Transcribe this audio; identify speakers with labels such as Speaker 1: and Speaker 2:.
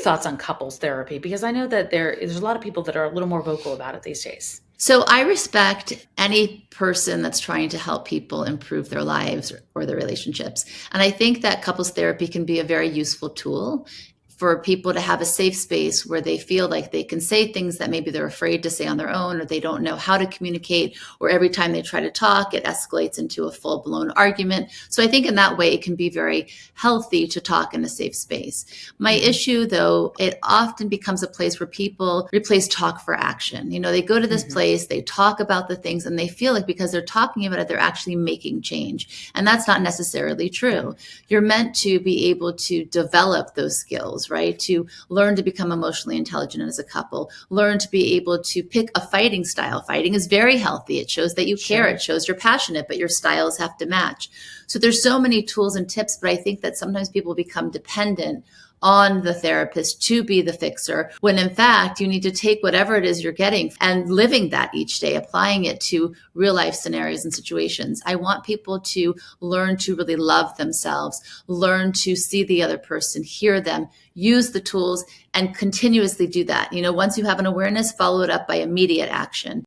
Speaker 1: thoughts on couples therapy? Because I know that there's a lot of people that are a little more vocal about it these days.
Speaker 2: So I respect any person that's trying to help people improve their lives or their relationships. And I think that couples therapy can be a very useful tool for people to have a safe space where they feel like they can say things that maybe they're afraid to say on their own, or they don't know how to communicate, or every time they try to talk, it escalates into a full-blown argument. So I think in that way, it can be very healthy to talk in a safe space. My issue, though, it often becomes a place where people replace talk for action. They go to this place, they talk about the things, and they feel like because they're talking about it, they're actually making change. And that's not necessarily true. You're meant to be able to develop those skills, right? To learn to become emotionally intelligent as a couple, learn to be able to pick a fighting style. Fighting is very healthy. It shows that you care. It shows you're passionate, but your styles have to match. So there's so many tools and tips, but I think that sometimes people become dependent on the therapist to be the fixer, when in fact, you need to take whatever it is you're getting and living that each day, applying it to real life scenarios and situations. I want people to learn to really love themselves, learn to see the other person, hear them, use the tools, and continuously do that. Once you have an awareness, follow it up by immediate action.